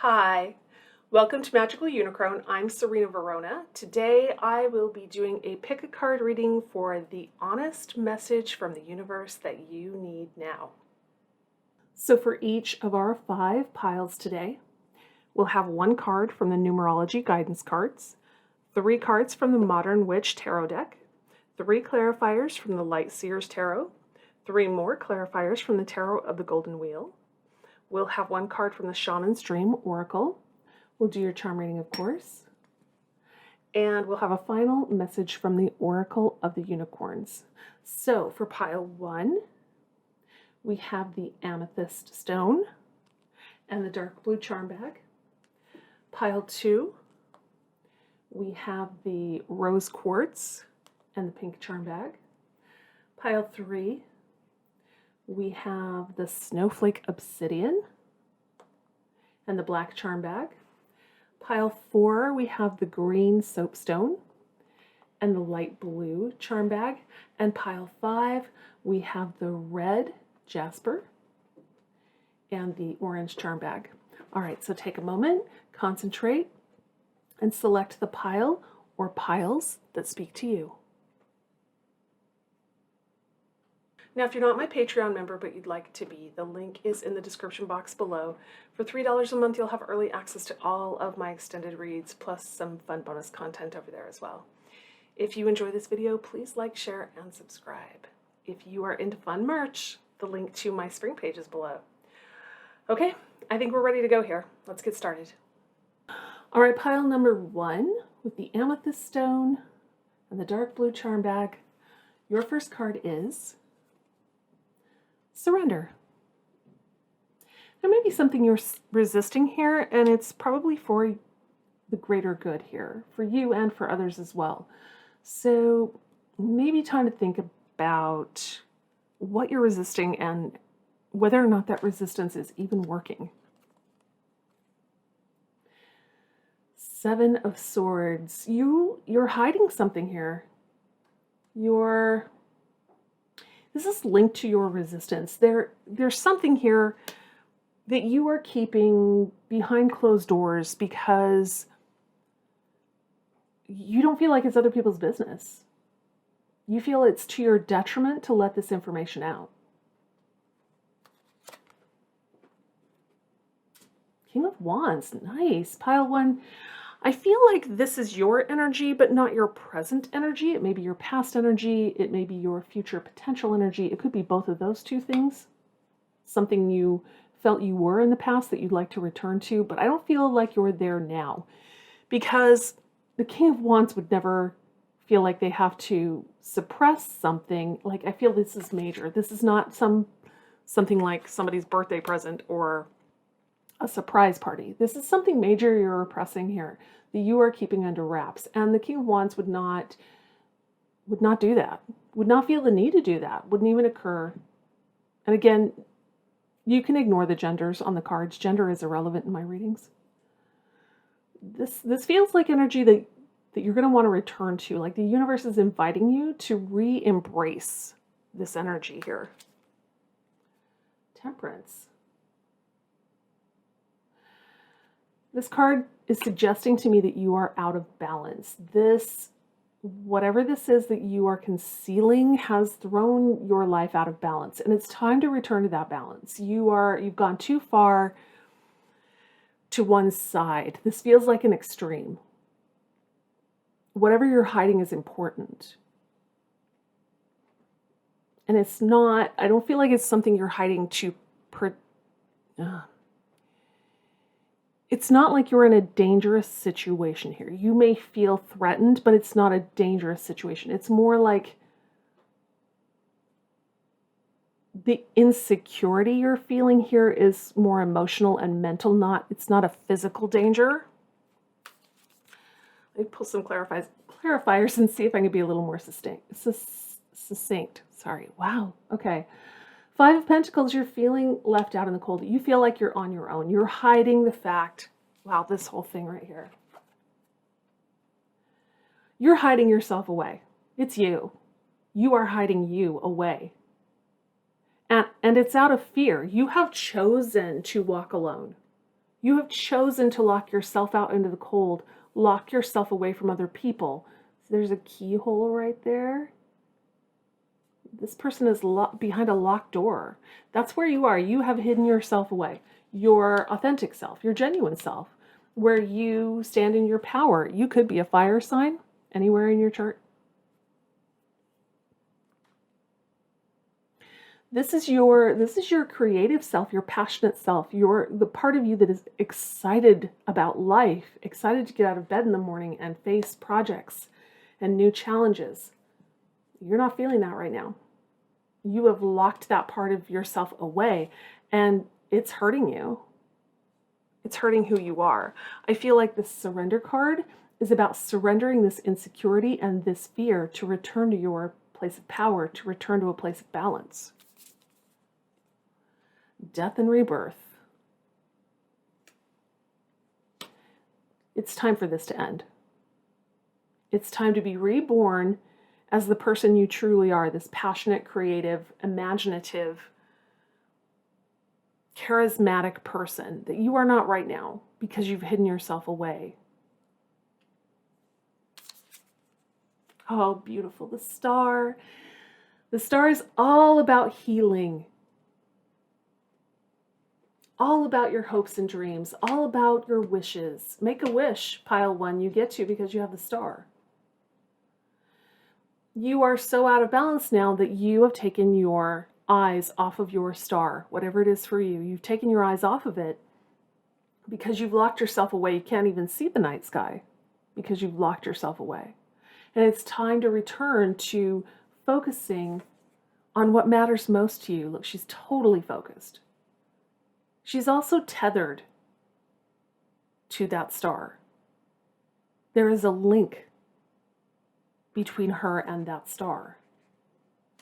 Hi, welcome to Magical Unicron. I'm Serena Verona. Today I will be doing a pick a card reading for the honest message from the universe that you need now. So for each of our 5 piles today, we'll have 1 card from the numerology guidance cards, 3 cards from the Modern Witch Tarot deck, 3 clarifiers from the Light Seers Tarot, 3 more clarifiers from the Tarot of the Golden Wheel. We'll have 1 card from the Shaman's Dream Oracle. We'll do your charm reading, of course. And we'll have a final message from the Oracle of the Unicorns. So for pile 1, we have the Amethyst Stone and the Dark Blue Charm Bag. Pile 2, we have the Rose Quartz and the Pink Charm Bag. Pile 3, we have the Snowflake Obsidian and the Black Charm Bag. Pile 4, we have the Green Soapstone and the Light Blue Charm Bag. And pile 5, we have the Red Jasper and the Orange Charm Bag. All right, so take a moment, concentrate, and select the pile or piles that speak to you. Now, if you're not my Patreon member, but you'd like to be, the link is in the description box below. For $3 a month, you'll have early access to all of my extended reads, plus some fun bonus content over there as well. If you enjoy this video, please like, share, and subscribe. If you are into fun merch, the link to my spring page is below. Okay, I think we're ready to go here. Let's get started. All right, pile number 1 with the Amethyst Stone and the Dark Blue Charm Bag. Your first card is Surrender. There may be something you're resisting here, and it's probably for the greater good here, for you and for others as well. So maybe time to think about what you're resisting and whether or not that resistance is even working. 7 of Swords. You're hiding something here. This is linked to your resistance. There's something here that you are keeping behind closed doors because you don't feel like it's other people's business. You feel it's to your detriment to let this information out. King of Wands, nice. Pile 1. I feel like this is your energy, but not your present energy. It may be your past energy. It may be your future potential energy. It could be both of those two things. Something you felt you were in the past that you'd like to return to, but I don't feel like you're there now. Because the King of Wands would never feel like they have to suppress something. Like, I feel this is major. This is not something like somebody's birthday present or a surprise party. This is something major you're repressing here that you are keeping under wraps. And the King of Wands would not do that. Would not feel the need to do that. Wouldn't even occur. And again, you can ignore the genders on the cards. Gender is irrelevant in my readings. This feels like energy that you're going to want to return to. Like the universe is inviting you to re-embrace this energy here. Temperance. This card is suggesting to me that you are out of balance. Whatever this is that you are concealing has thrown your life out of balance, and it's time to return to that balance. You've gone too far to one side. This feels like an extreme. Whatever you're hiding is important. And it's not, I don't feel like it's something you're hiding to it's not like you're in a dangerous situation here. You may feel threatened, but it's not a dangerous situation. It's more like the insecurity you're feeling here is more emotional and mental. It's not a physical danger. Let me pull some clarifiers and see if I can be a little more succinct. Sorry. Wow. Okay. 5 of Pentacles, you're feeling left out in the cold. You feel like you're on your own. You're hiding the fact. Wow, this whole thing right here. You're hiding yourself away. It's you. You are hiding you away. And it's out of fear. You have chosen to walk alone. You have chosen to lock yourself out into the cold, lock yourself away from other people. So there's a keyhole right there. This person is behind a locked door. That's where you are. You have hidden yourself away. Your authentic self, your genuine self, where you stand in your power. You could be a fire sign anywhere in your chart. This is your creative self, your passionate self, the part of you that is excited about life, excited to get out of bed in the morning and face projects and new challenges. You're not feeling that right now. You have locked that part of yourself away, and it's hurting you. It's hurting who you are. I feel like the surrender card is about surrendering this insecurity and this fear to return to your place of power, to return to a place of balance. Death and rebirth. It's time for this to end. It's time to be reborn as the person you truly are, this passionate, creative, imaginative, charismatic person that you are not right now because you've hidden yourself away. Oh, beautiful. The star. The star is all about healing. All about your hopes and dreams. All about your wishes. Make a wish, pile one, you get to because you have the star. You are so out of balance now that you have taken your eyes off of your star, whatever it is for you. You've taken your eyes off of it because you've locked yourself away. You can't even see the night sky because you've locked yourself away. And it's time to return to focusing on what matters most to you. Look, she's totally focused. She's also tethered to that star. There is a link between her and that star.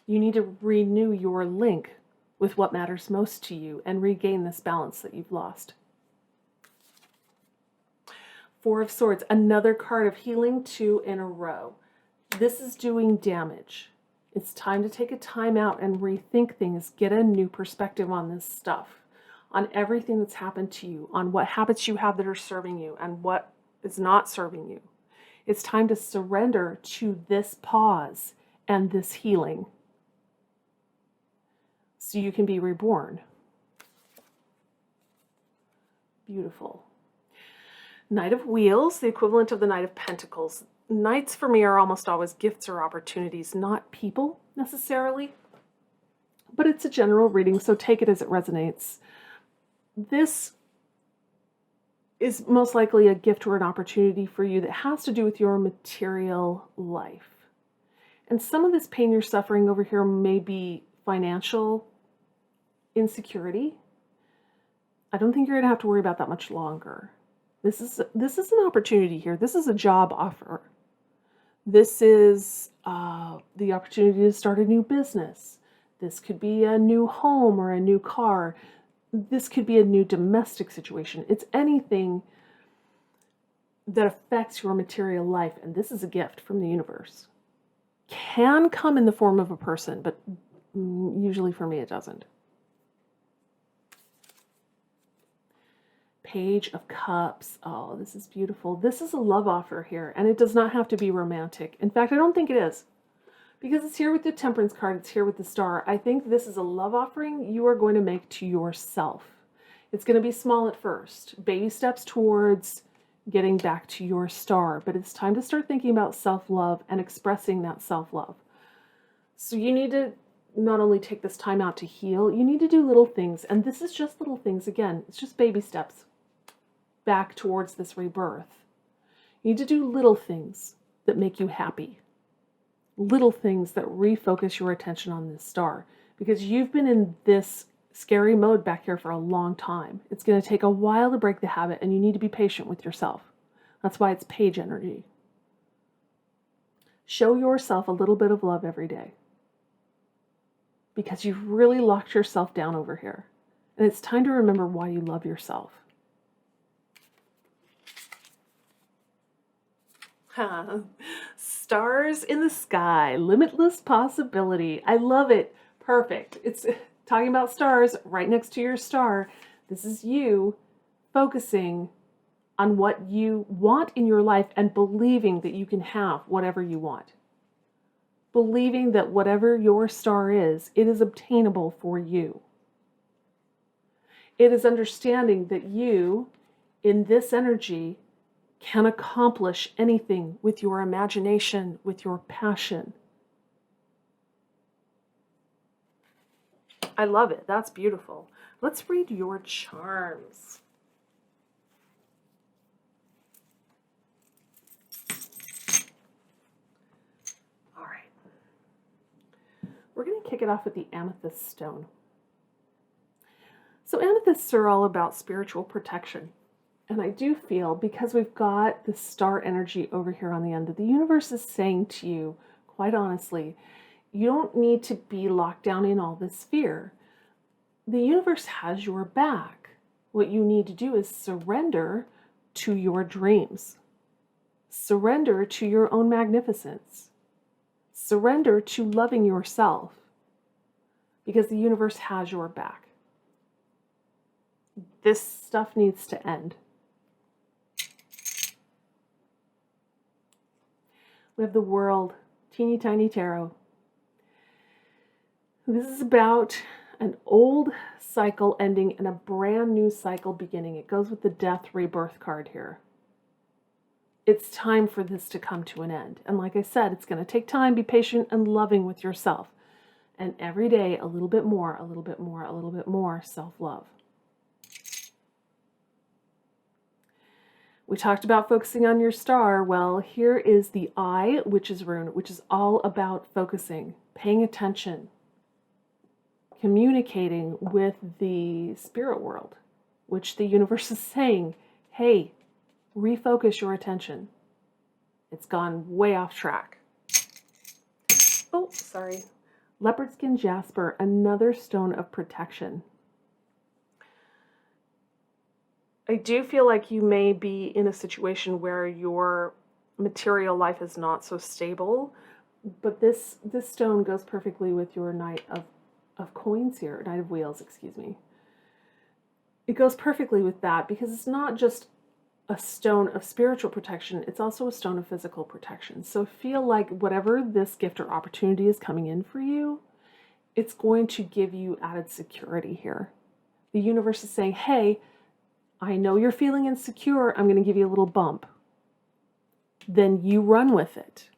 You need to renew your link with what matters most to you and regain this balance that you've lost. Four of Swords, another card of healing, 2 in a row. This is doing damage. It's time to take a time out and rethink things, get a new perspective on this stuff, on everything that's happened to you, on what habits you have that are serving you and what is not serving you. It's time to surrender to this pause and this healing so you can be reborn. Beautiful. Knight of Wheels, the equivalent of the Knight of Pentacles. Knights for me are almost always gifts or opportunities, not people necessarily, but it's a general reading, so take it as it resonates. This is most likely a gift or an opportunity for you that has to do with your material life. And some of this pain you're suffering over here may be financial insecurity. I don't think you're going to have to worry about that much longer. This is an opportunity here. This is a job offer. This is the opportunity to start a new business. This could be a new home or a new car. This could be a new domestic situation. It's anything that affects your material life, and this is a gift from the universe. Can come in the form of a person, but usually for me it doesn't. Page of Cups. Oh, this is beautiful. This is a love offer here, and it does not have to be romantic. In fact, I don't think it is. Because it's here with the Temperance card, it's here with the star. I think this is a love offering you are going to make to yourself. It's going to be small at first. Baby steps towards getting back to your star. But it's time to start thinking about self-love and expressing that self-love. So you need to not only take this time out to heal, you need to do little things. And this is just little things. Again, it's just baby steps back towards this rebirth. You need to do little things that make you happy. Little things that refocus your attention on this star, because you've been in this scary mode back here for a long time. It's going to take a while to break the habit, and you need to be patient with yourself. That's why it's page energy. Show yourself a little bit of love every day, because you've really locked yourself down over here, and it's time to remember why you love yourself. Stars in the sky, limitless possibility. I love it. Perfect. It's talking about stars right next to your star. This is you focusing on what you want in your life and believing that you can have whatever you want. Believing that whatever your star is, it is obtainable for you. It is understanding that you, in this energy, can accomplish anything with your imagination, with your passion. I love it. That's beautiful. Let's read your charms. All right. We're going to kick it off with the amethyst stone. So amethysts are all about spiritual protection. And I do feel, because we've got the star energy over here on the end, that the universe is saying to you, quite honestly, you don't need to be locked down in all this fear. The universe has your back. What you need to do is surrender to your dreams. Surrender to your own magnificence. Surrender to loving yourself, because the universe has your back. This stuff needs to end. We have the World, teeny tiny tarot. This is about an old cycle ending and a brand new cycle beginning. It goes with the death rebirth card here. It's time for this to come to an end. And like I said, it's going to take time. Be patient and loving with yourself. And every day, a little bit more, a little bit more, a little bit more self-love. We talked about focusing on your star. Well, here is the Eye Witch's Rune, which is all about focusing, paying attention, communicating with the spirit world, which the universe is saying, hey, refocus your attention. It's gone way off track. Oh, sorry. Leopard skin jasper, another stone of protection. I do feel like you may be in a situation where your material life is not so stable, but this stone goes perfectly with your Knight of Coins here, Knight of Wheels, excuse me. It goes perfectly with that because it's not just a stone of spiritual protection, it's also a stone of physical protection. So feel like whatever this gift or opportunity is coming in for you, it's going to give you added security here. The universe is saying, hey, I know you're feeling insecure. I'm going to give you a little bump. Then you run with it.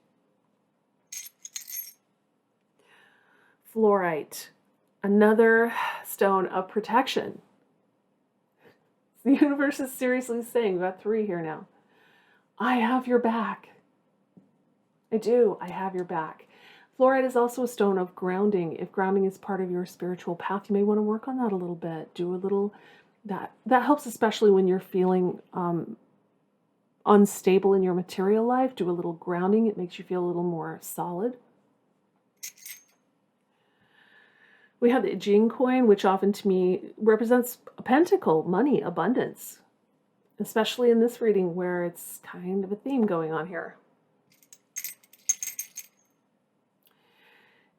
Fluorite, another stone of protection. The universe is seriously saying, we've got 3 here now. I have your back. I do. I have your back. Fluorite is also a stone of grounding. If grounding is part of your spiritual path, you may want to work on that a little bit. Do a little... That helps, especially when you're feeling unstable in your material life. Do a little grounding. It makes you feel a little more solid. We have the Jing coin, which often to me represents a pentacle, money, abundance, especially in this reading where it's kind of a theme going on here.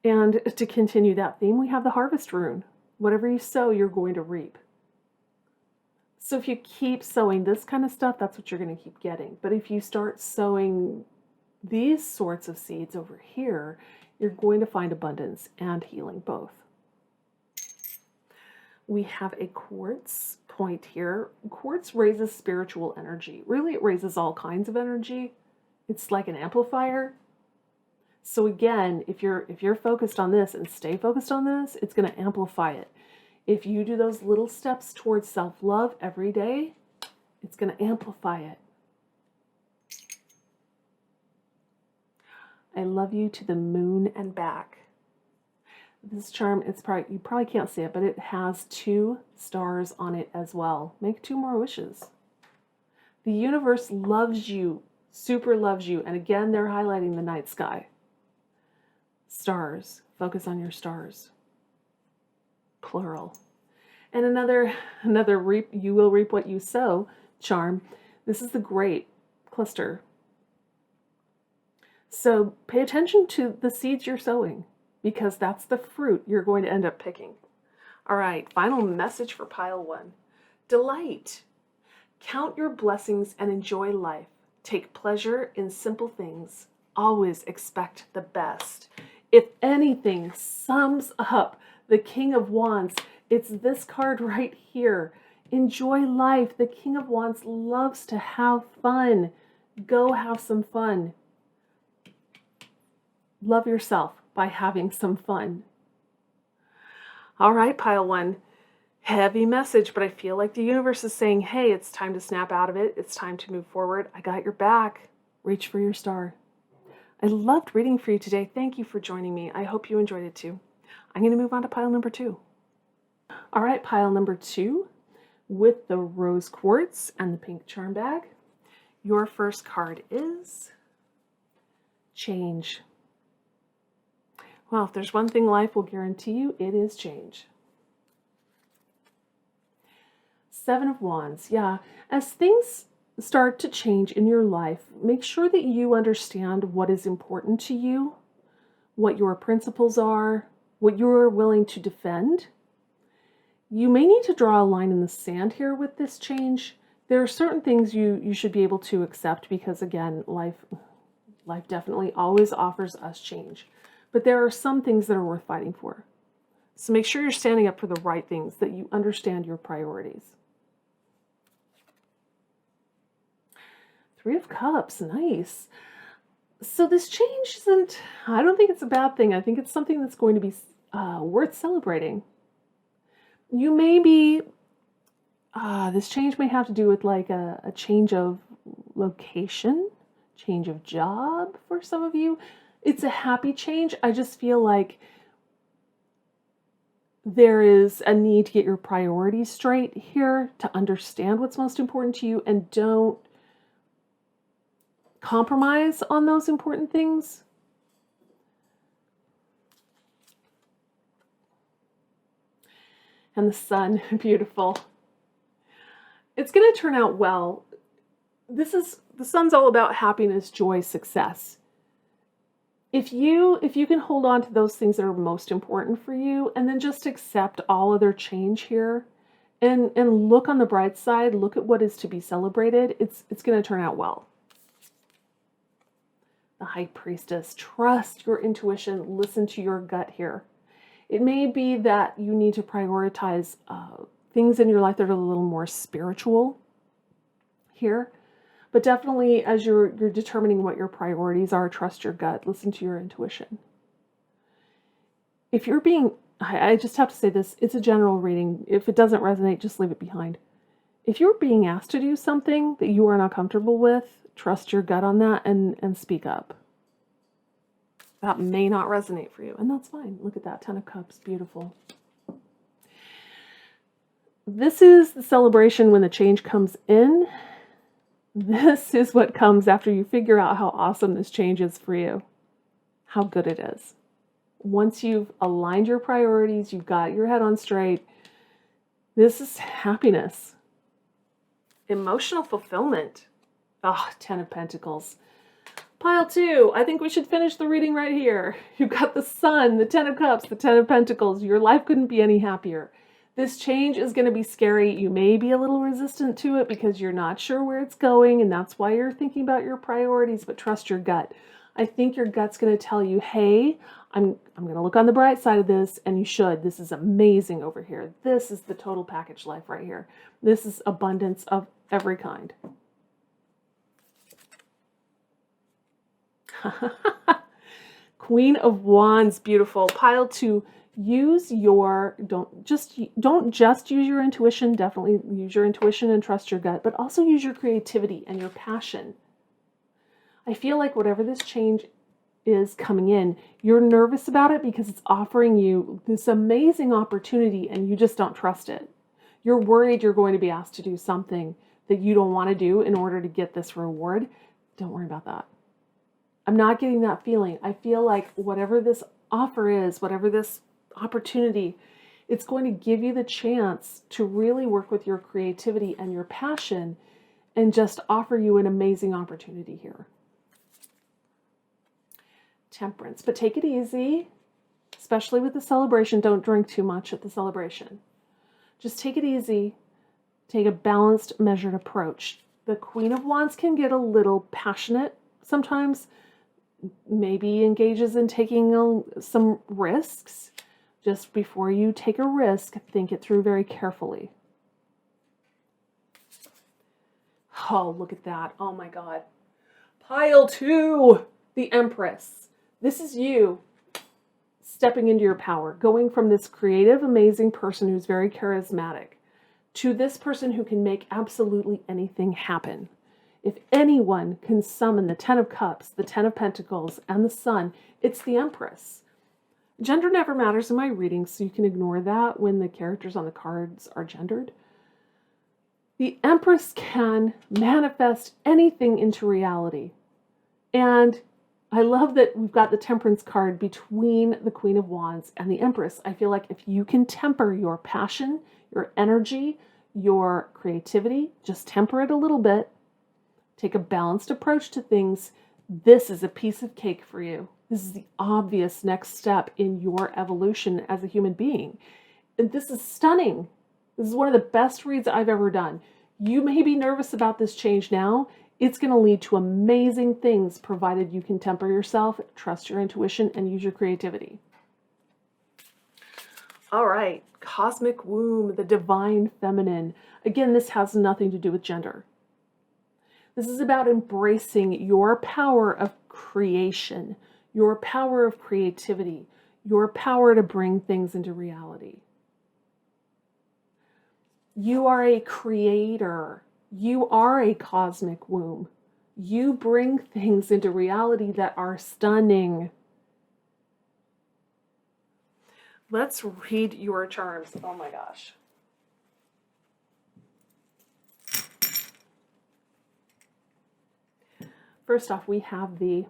And to continue that theme, we have the harvest rune. Whatever you sow, you're going to reap. So if you keep sowing this kind of stuff, that's what you're going to keep getting. But if you start sowing these sorts of seeds over here, you're going to find abundance and healing both. We have a quartz point here. Quartz raises spiritual energy. Really, it raises all kinds of energy. It's like an amplifier. So again, if you're focused on this and stay focused on this, it's going to amplify it. If you do those little steps towards self-love every day, it's going to amplify it. I love you to the moon and back. This charm, you probably can't see it, but it has 2 stars on it as well. Make 2 more wishes. The universe loves you, super loves you. And again, they're highlighting the night sky. Stars. Focus on your stars. Plural. And another reap, you will reap what you sow charm. This is the Great Cluster. So pay attention to the seeds you're sowing, because that's the fruit you're going to end up picking. All right, final message for pile 1. Delight. Count your blessings and enjoy life. Take pleasure in simple things. Always expect the best. If anything sums up the King of Wands, it's this card right here. Enjoy life. The King of Wands loves to have fun. Go have some fun. Love yourself by having some fun. All right, pile one. Heavy message, but I feel like the universe is saying, hey, it's time to snap out of it. It's time to move forward. I got your back. Reach for your star. I loved reading for you today. Thank you for joining me. I hope you enjoyed it too. I'm going to move on to pile number 2. All right, pile number 2 with the rose quartz and the pink charm bag. Your first card is change. Well, if there's one thing life will guarantee you, it is change. 7 of Wands. Yeah, as things start to change in your life, make sure that you understand what is important to you, what your principles are, what you're willing to defend. You may need to draw a line in the sand here with this change. There are certain things you should be able to accept because, again, life definitely always offers us change. But there are some things that are worth fighting for. So make sure you're standing up for the right things, that you understand your priorities. 3 of Cups, nice. So this change isn't, I don't think it's a bad thing. I think it's something that's going to be worth celebrating. You may be, this change may have to do with like a change of location, change of job for some of you. It's a happy change. I just feel like there is a need to get your priorities straight here, to understand what's most important to you, and don't compromise on those important things. And the sun, beautiful. It's going to turn out well. The sun's all about happiness, joy, success. If you can hold on to those things that are most important for you, and then just accept all other change here, and look on the bright side, look at what is to be celebrated, it's going to turn out well. The High Priestess, trust your intuition, listen to your gut here. It may be that you need to prioritize things in your life that are a little more spiritual here. But definitely, as you're determining what your priorities are, trust your gut, listen to your intuition. If you're being, I just have to say this, it's a general reading. If it doesn't resonate, just leave it behind. If you're being asked to do something that you are not comfortable with, trust your gut on that and speak up. That may not resonate for you, and that's fine. Look at that, 10 of Cups, beautiful. This is the celebration when the change comes in. This is what comes after you figure out how awesome this change is for you, how good it is. Once you've aligned your priorities, you've got your head on straight, this is happiness. Emotional fulfillment. Ah, 10 of Pentacles. Pile 2, I think we should finish the reading right here. You've got the Sun, the 10 of Cups, the 10 of Pentacles. Your life couldn't be any happier. This change is going to be scary. You may be a little resistant to it because you're not sure where it's going, and that's why you're thinking about your priorities, but trust your gut. I think your gut's going to tell you, hey, I'm going to look on the bright side of this, and you should. This is amazing over here. This is the total package life right here. This is abundance of every kind. Queen of Wands, beautiful. Pile 2. Use your, don't just use your intuition, definitely use your intuition and trust your gut, but also use your creativity and your passion. I feel like whatever this change is coming in, you're nervous about it because it's offering you this amazing opportunity and you just don't trust it. You're worried you're going to be asked to do something that you don't want to do in order to get this reward. Don't worry about that. I'm not getting that feeling. I feel like whatever this offer is, whatever this opportunity, it's going to give you the chance to really work with your creativity and your passion and just offer you an amazing opportunity here. Temperance, but take it easy, especially with the celebration. Don't drink too much at the celebration. Just take it easy. Take a balanced, measured approach. The Queen of Wands can get a little passionate sometimes, maybe engages in taking some risks. Just before you take a risk, think it through very carefully. Oh, look at that. Oh my God. Pile 2, the Empress. This is you stepping into your power, going from this creative, amazing person who's very charismatic to this person who can make absolutely anything happen. If anyone can summon the 10 of Cups, the 10 of Pentacles, and the Sun, it's the Empress. Gender never matters in my readings, so you can ignore that when the characters on the cards are gendered. The Empress can manifest anything into reality. And I love that we've got the Temperance card between the Queen of Wands and the Empress. I feel like if you can temper your passion, your energy, your creativity, just temper it a little bit, take a balanced approach to things, this is a piece of cake for you. This is the obvious next step in your evolution as a human being. And this is stunning. This is one of the best reads I've ever done. You may be nervous about this change now. It's going to lead to amazing things, provided you can temper yourself, trust your intuition, and use your creativity. All right, Cosmic Womb, the Divine Feminine. Again, this has nothing to do with gender. This is about embracing your power of creation, your power of creativity, your power to bring things into reality. You are a creator. You are a cosmic womb. You bring things into reality that are stunning. Let's read your charms. Oh my gosh. First off, we have the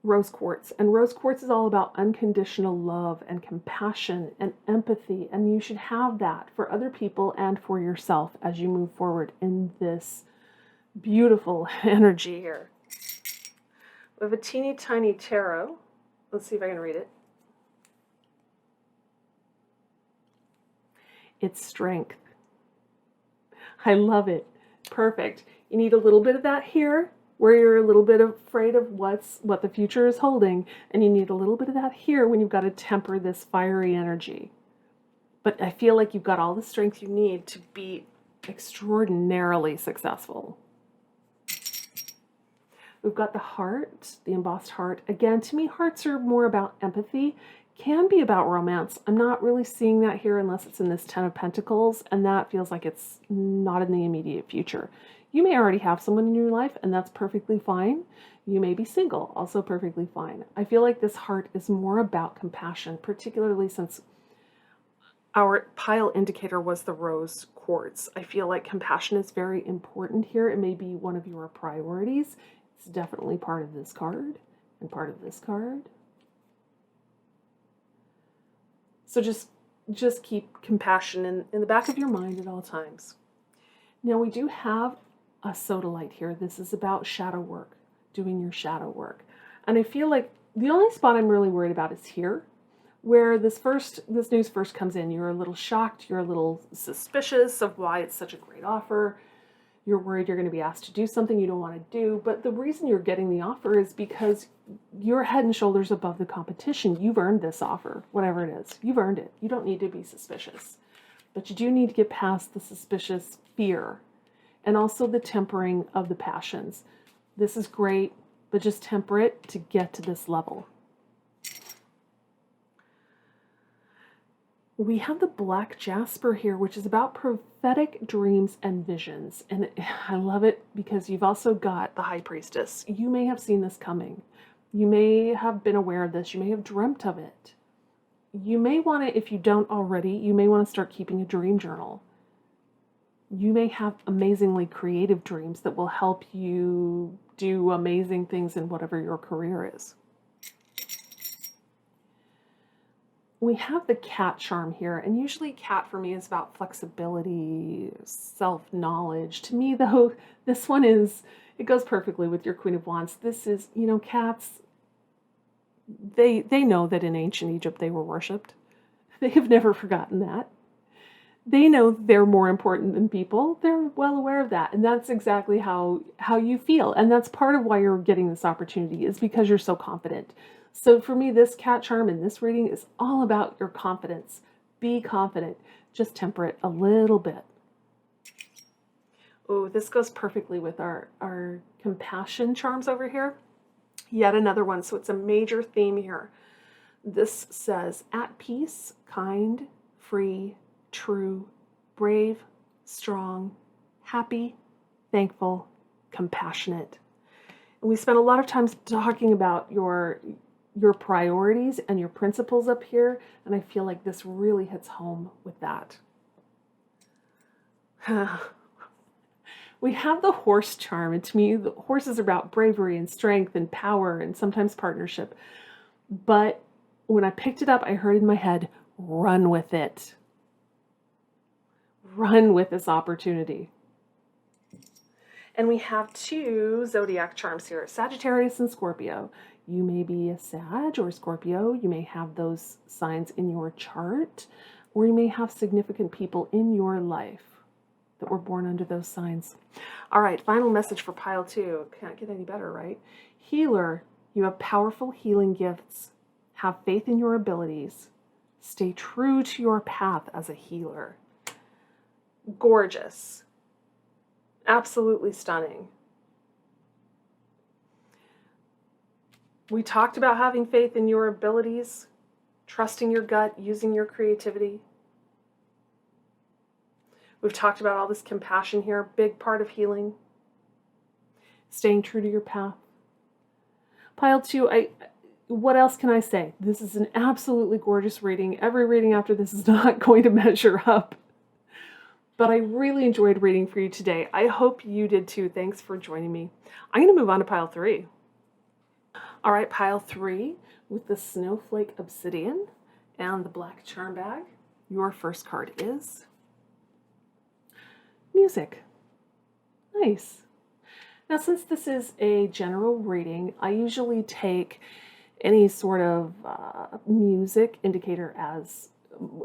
rose quartz, and rose quartz is all about unconditional love and compassion and empathy, and you should have that for other people and for yourself as you move forward in this beautiful energy here. We have a teeny tiny tarot. Let's see if I can read it. It's strength. I love it. Perfect. You need a little bit of that here, where you're a little bit afraid of what the future is holding, and you need a little bit of that here when you've got to temper this fiery energy. But I feel like you've got all the strength you need to be extraordinarily successful. We've got the heart, the embossed heart. Again, to me, hearts are more about empathy, can be about romance. I'm not really seeing that here unless it's in this 10 of Pentacles, and that feels like it's not in the immediate future. You may already have someone in your life, and that's perfectly fine. You may be single, also perfectly fine. I feel like this heart is more about compassion, particularly since our pile indicator was the rose quartz. I feel like compassion is very important here. It may be one of your priorities. It's definitely part of this card and part of this card. So just keep compassion in the back of your mind at all times. Now we do have a sodalite here. This is about shadow work, doing your shadow work. And I feel like the only spot I'm really worried about is here, where this news first comes in. You're a little shocked, you're a little suspicious of why it's such a great offer. You're worried you're going to be asked to do something you don't want to do, but the reason you're getting the offer is because you're head and shoulders above the competition. You've earned this offer, whatever it is. You've earned it. You don't need to be suspicious, but you do need to get past the suspicious fear and also the tempering of the passions. This is great, but just temper it to get to this level. We have the black jasper here, which is about prophetic dreams and visions. And I love it because you've also got the high priestess. You may have seen this coming. You may have been aware of this. You may have dreamt of it. You may want to, if you don't already, you may want to start keeping a dream journal. You may have amazingly creative dreams that will help you do amazing things in whatever your career is. We have the cat charm here, and usually cat for me is about flexibility, self-knowledge. To me, though, this one it goes perfectly with your Queen of Wands. This is, cats, they know that in ancient Egypt they were worshipped. They have never forgotten that. They know they're more important than people. They're well aware of that. And that's exactly how you feel. And that's part of why you're getting this opportunity, is because you're so confident. So for me, this cat charm in this reading is all about your confidence. Be confident. Just temper it a little bit. Oh, this goes perfectly with our compassion charms over here. Yet another one. So it's a major theme here. This says, at peace, kind, free, true, brave, strong, happy, thankful, compassionate. And we spent a lot of time talking about your priorities and your principles up here, and I feel like this really hits home with that. We have the horse charm, and to me, the horses are about bravery and strength and power and sometimes partnership. But when I picked it up, I heard in my head, run with it. Run with this opportunity. And we have two zodiac charms here, Sagittarius and Scorpio. You may be a Sag or Scorpio. You may have those signs in your chart, or you may have significant people in your life that were born under those signs. All right, final message for pile 2. Can't get any better, right? Healer, you have powerful healing gifts. Have faith in your abilities. Stay true to your path as a healer. Gorgeous. Absolutely stunning. We talked about having faith in your abilities, trusting your gut, using your creativity. We've talked about all this compassion here, big part of healing. Staying true to your path. Pile 2, what else can I say? This is an absolutely gorgeous reading. Every reading after this is not going to measure up. But I really enjoyed reading for you today. I hope you did too. Thanks for joining me. I'm going to move on to pile 3. All right, pile 3 with the Snowflake Obsidian and the black charm bag. Your first card is music. Nice. Now, since this is a general reading, I usually take any sort of music indicator as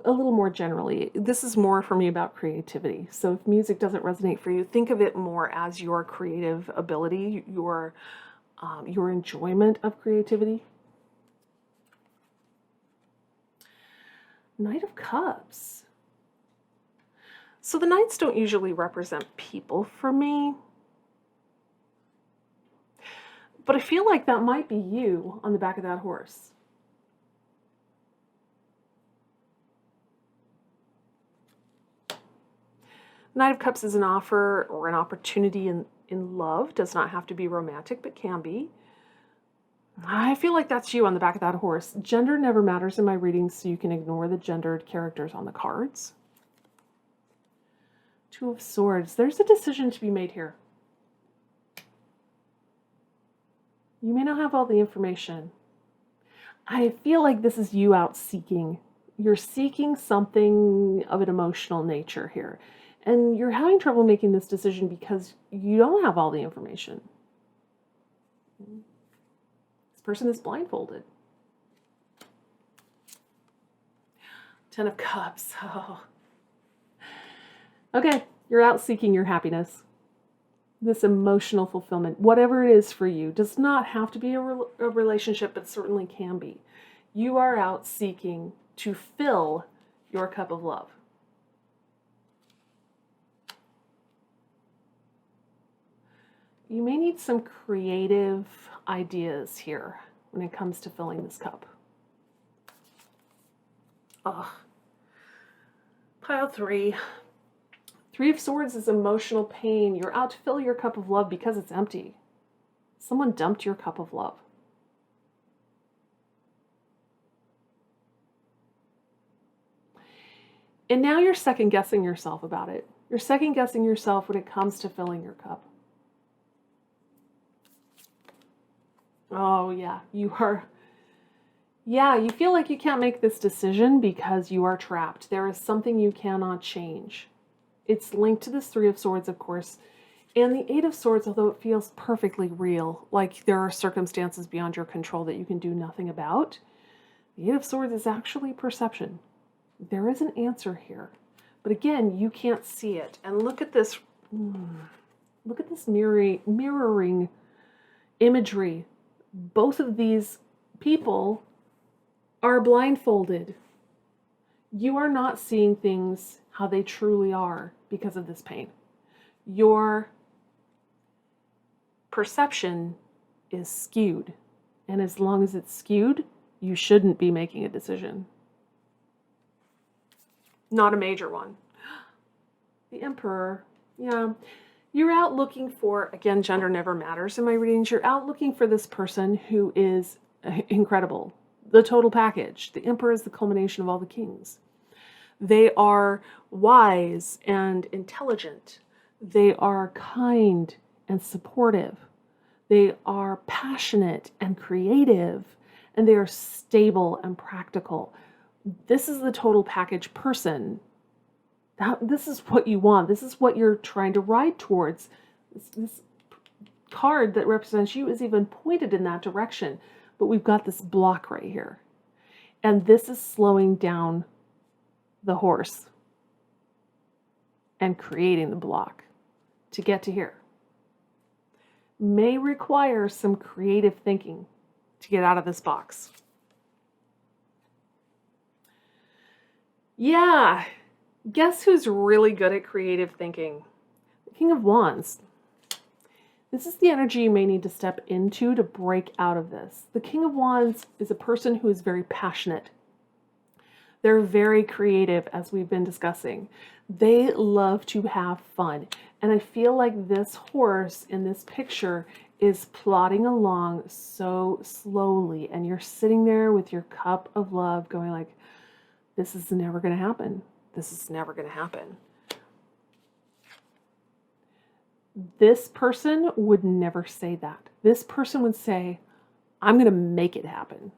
a little more generally. This is more for me about creativity. So if music doesn't resonate for you, think of it more as your creative ability, your enjoyment of creativity. Knight of Cups. So the knights don't usually represent people for me, but I feel like that might be you on the back of that horse. Knight of Cups is an offer or an opportunity in love. Does not have to be romantic, but can be. I feel like that's you on the back of that horse. Gender never matters in my readings, so you can ignore the gendered characters on the cards. Two of Swords. There's a decision to be made here. You may not have all the information. I feel like this is you out seeking. You're seeking something of an emotional nature here. And you're having trouble making this decision because you don't have all the information. This person is blindfolded. Ten of Cups. Oh. Okay, you're out seeking your happiness. This emotional fulfillment, whatever it is for you, does not have to be a relationship, but certainly can be. You are out seeking to fill your cup of love. You may need some creative ideas here when it comes to filling this cup. Ugh. Pile 3. Three of Swords is emotional pain. You're out to fill your cup of love because it's empty. Someone dumped your cup of love. And now you're second guessing yourself about it. You're second guessing yourself when it comes to filling your cup. Oh, yeah, you are. Yeah, you feel like you can't make this decision because you are trapped. There is something you cannot change. It's linked to this Three of Swords, of course, and the Eight of Swords, although it feels perfectly real, like there are circumstances beyond your control that you can do nothing about. The Eight of Swords is actually perception. There is an answer here, But again, you can't see it. And look at this. Look at this mirroring imagery. Both of these people are blindfolded. You are not seeing things how they truly are because of this pain. Your perception is skewed. And as long as it's skewed, you shouldn't be making a decision. Not a major one. The Emperor, yeah. You're out looking for, again, gender never matters in my readings, you're out looking for this person who is incredible. The total package. The Emperor is the culmination of all the kings. They are wise and intelligent. They are kind and supportive. They are passionate and creative. And they are stable and practical. This is the total package person. This is what you want. This is what you're trying to ride towards. This card that represents you is even pointed in that direction. But we've got this block right here. And this is slowing down the horse and creating the block to get to here. May require some creative thinking to get out of this box. Yeah, guess who's really good at creative thinking? The King of Wands. This is the energy you may need to step into to break out of this. The King of Wands is a person who is very passionate. They're very creative, as we've been discussing. They love to have fun. And I feel like this horse in this picture is plodding along so slowly. And you're sitting there with your cup of love going like, this is never going to happen. This is never going to happen. This person would never say that. This person would say, I'm going to make it happen.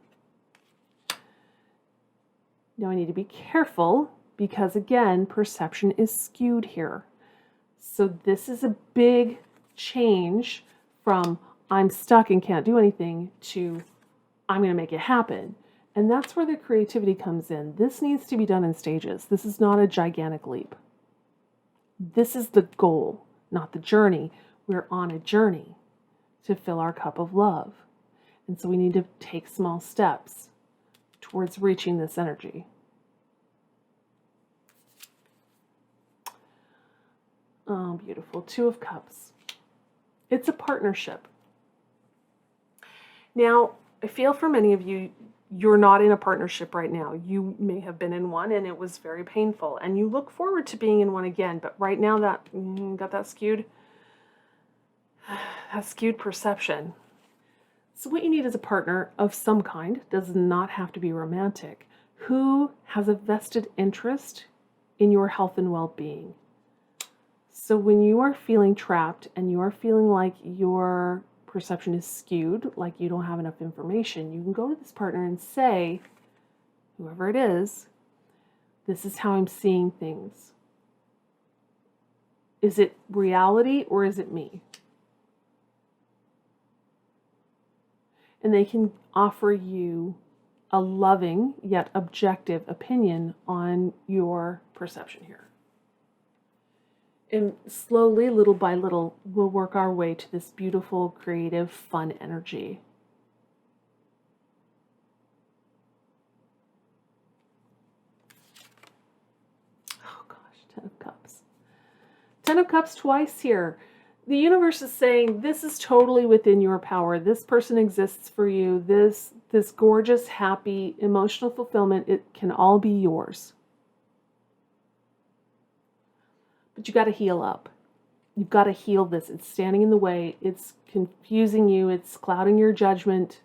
Now I need to be careful because, again, perception is skewed here. So this is a big change from I'm stuck and can't do anything to I'm going to make it happen. And that's where the creativity comes in. This needs to be done in stages. This is not a gigantic leap. This is the goal, not the journey. We're on a journey to fill our cup of love. And so we need to take small steps towards reaching this energy. Oh, beautiful. Two of Cups. It's a partnership. Now, I feel for many of you, you're not in a partnership right now. You may have been in one and it was very painful. And you look forward to being in one again. But right now, got that skewed perception. So what you need is a partner of some kind, does not have to be romantic, who has a vested interest in your health and well-being. So when you are feeling trapped and you are feeling like your perception is skewed, like you don't have enough information, you can go to this partner and say, whoever it is, this is how I'm seeing things. Is it reality or is it me? And they can offer you a loving yet objective opinion on your perception here. And slowly, little by little, we'll work our way to this beautiful, creative, fun energy. Oh gosh, Ten of Cups. Ten of Cups twice here. The universe is saying this is totally within your power. This person exists for you. This gorgeous, happy, emotional fulfillment, it can all be yours. But you got to heal up. You've got to heal this. It's standing in the way. It's confusing you. It's clouding your judgment.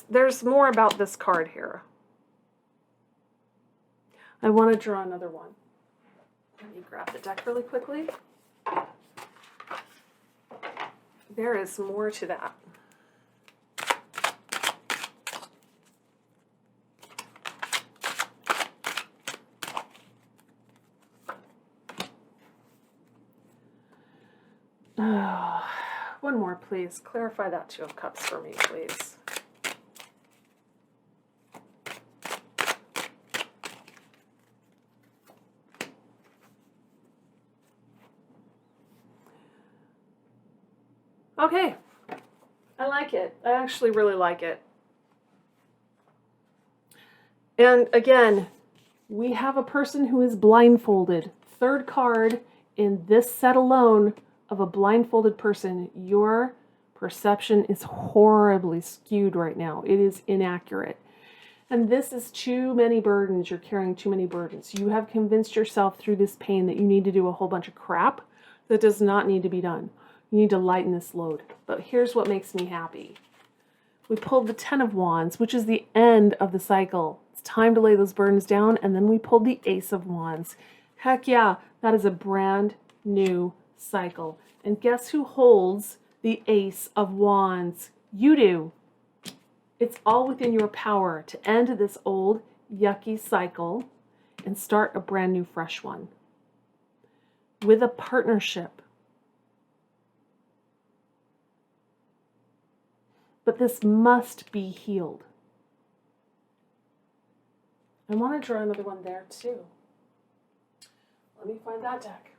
There's more about this card here. I want to draw another one. Let me grab the deck really quickly. There is more to that. one more, please. Clarify that Two of Cups for me, please. Okay, I like it. I actually really like it. And again, we have a person who is blindfolded. Third card in this set alone of a blindfolded person. Your perception is horribly skewed right now. It is inaccurate. And this is too many burdens. You're carrying too many burdens. You have convinced yourself through this pain that you need to do a whole bunch of crap that does not need to be done. You need to lighten this load. But here's what makes me happy. We pulled the Ten of Wands, which is the end of the cycle. It's time to lay those burdens down. And then we pulled the Ace of Wands. Heck yeah, that is a brand new cycle. And guess who holds the Ace of Wands? You do. It's all within your power to end this old, yucky cycle and start a brand new, fresh one. With a partnership. But this must be healed. I want to draw another one there too. Let me find that deck.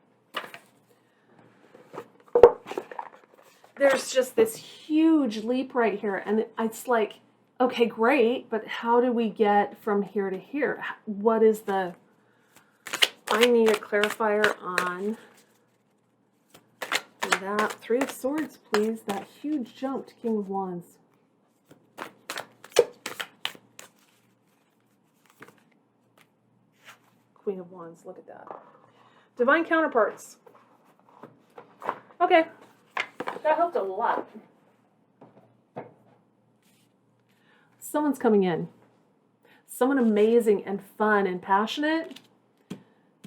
There's just this huge leap right here. And it's like, okay, great, but how do we get from here to here? What is the... I need a clarifier on that. Three of Swords, please. That huge jump to King of Wands. Queen of Wands, look at that. Divine Counterparts. Okay, that helped a lot. Someone's coming in. Someone amazing and fun and passionate.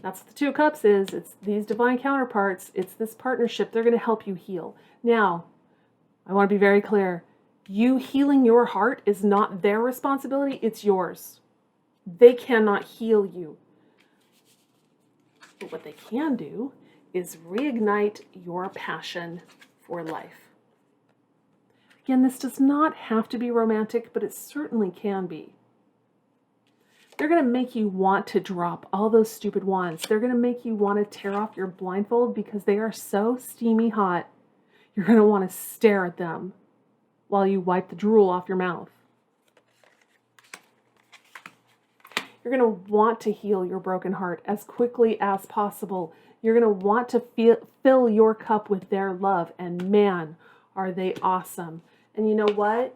That's what the Two of Cups is. It's these divine counterparts. It's this partnership. They're going to help you heal. Now, I want to be very clear. You healing your heart is not their responsibility. It's yours. They cannot heal you. But what they can do is reignite your passion for life. Again, this does not have to be romantic, but it certainly can be. They're going to make you want to drop all those stupid wands. They're going to make you want to tear off your blindfold because they are so steamy hot. You're going to want to stare at them while you wipe the drool off your mouth. You're going to want to heal your broken heart as quickly as possible. You're going to want to fill your cup with their love. And man, are they awesome. And you know what?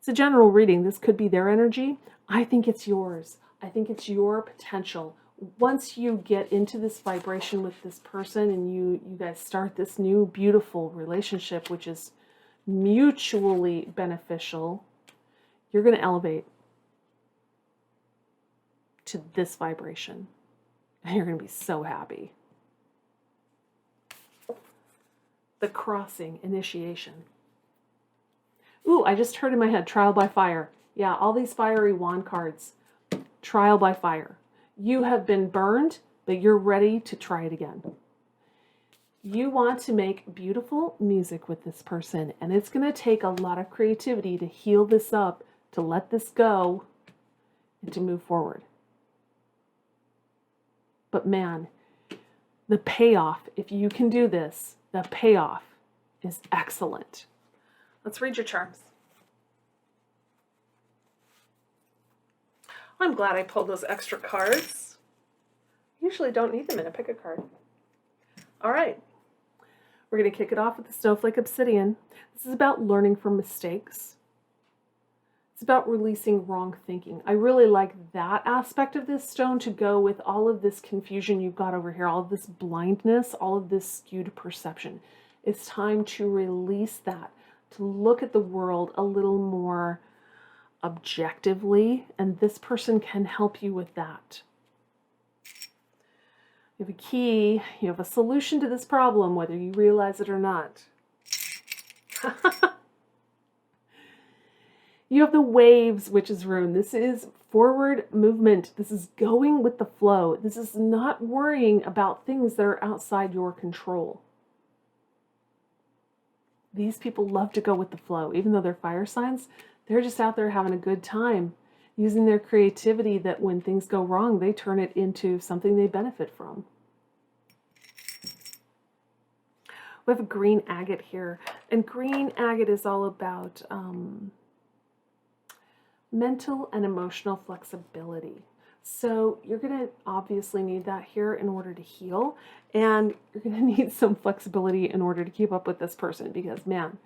It's a general reading. This could be their energy. I think it's yours. I think it's your potential. Once you get into this vibration with this person and you guys start this new beautiful relationship, which is mutually beneficial, you're going to elevate to this vibration. And you're going to be so happy. The crossing initiation. Ooh, I just heard in my head, trial by fire. Yeah, all these fiery wand cards. Trial by fire. You have been burned, but you're ready to try it again. You want to make beautiful music with this person, and it's going to take a lot of creativity to heal this up, to let this go, and to move forward. But man, the payoff, if you can do this, the payoff is excellent. Let's read your charms. I'm glad I pulled those extra cards. Usually don't need them in a pick a card. All right. We're going to kick it off with the Snowflake Obsidian. This is about learning from mistakes. It's about releasing wrong thinking. I really like that aspect of this stone to go with all of this confusion you've got over here, all of this blindness, all of this skewed perception. It's time to release that, to look at the world a little more objectively, and this person can help you with that. You have a key, you have a solution to this problem, whether you realize it or not. You have the Waves Witch's Rune. This is forward movement. This is going with the flow. This is not worrying about things that are outside your control. These people love to go with the flow. Even though they're fire signs, they're just out there having a good time, using their creativity that when things go wrong, they turn it into something they benefit from. We have a green agate here, and green agate is all about mental and emotional flexibility. So you're going to obviously need that here in order to heal, and you're going to need some flexibility in order to keep up with this person because, man,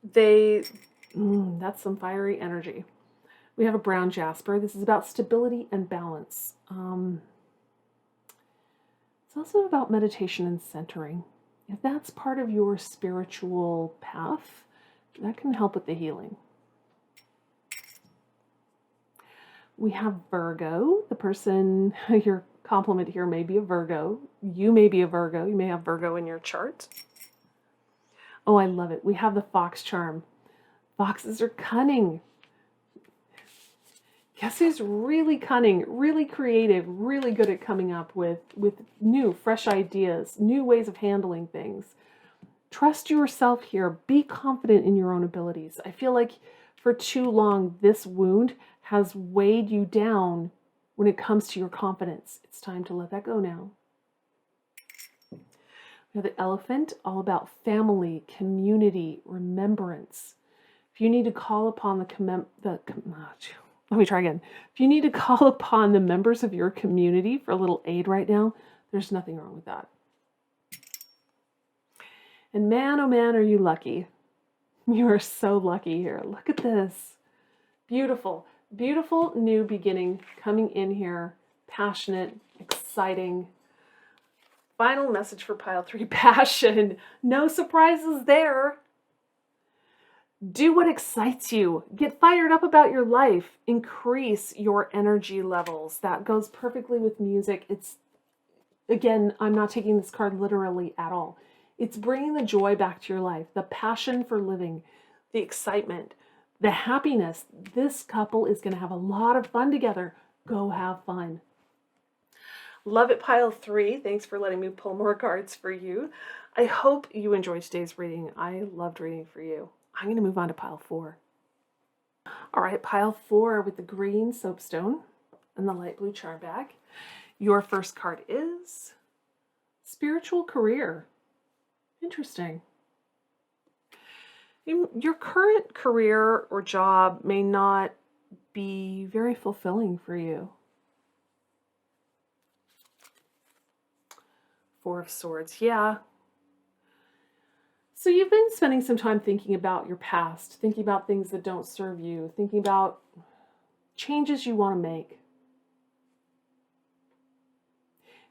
that's some fiery energy. We have a brown jasper. This is about stability and balance. It's also about meditation and centering. If that's part of your spiritual path, that can help with the healing. We have Virgo. The person, your compliment here may be a Virgo. You may be a Virgo. You may have Virgo in your chart. Oh, I love it. We have the fox charm. Foxes are cunning. Guess who's really cunning, really creative, really good at coming up with new, fresh ideas, new ways of handling things. Trust yourself here. Be confident in your own abilities. I feel like for too long, this wound has weighed you down when it comes to your confidence. It's time to let that go now. We have the elephant, all about family, community, remembrance. If you need to call upon If you need to call upon the members of your community for a little aid right now, there's nothing wrong with that. And man, oh man, are you lucky. You are so lucky here. Look at this. Beautiful, beautiful new beginning coming in here. Passionate, exciting. Final message for pile 3, passion. No surprises there. Do what excites you. Get fired up about your life. Increase your energy levels. That goes perfectly with music. Again, I'm not taking this card literally at all. It's bringing the joy back to your life, the passion for living, the excitement, the happiness. This couple is going to have a lot of fun together. Go have fun. Love it, pile 3. Thanks for letting me pull more cards for you. I hope you enjoyed today's reading. I loved reading for you. I'm going to move on to pile 4. All right, pile 4 with the green soapstone and the light blue charm bag. Your first card is spiritual career. Interesting. Your current career or job may not be very fulfilling for you. 4 of Swords, yeah. So you've been spending some time thinking about your past, thinking about things that don't serve you, thinking about changes you want to make.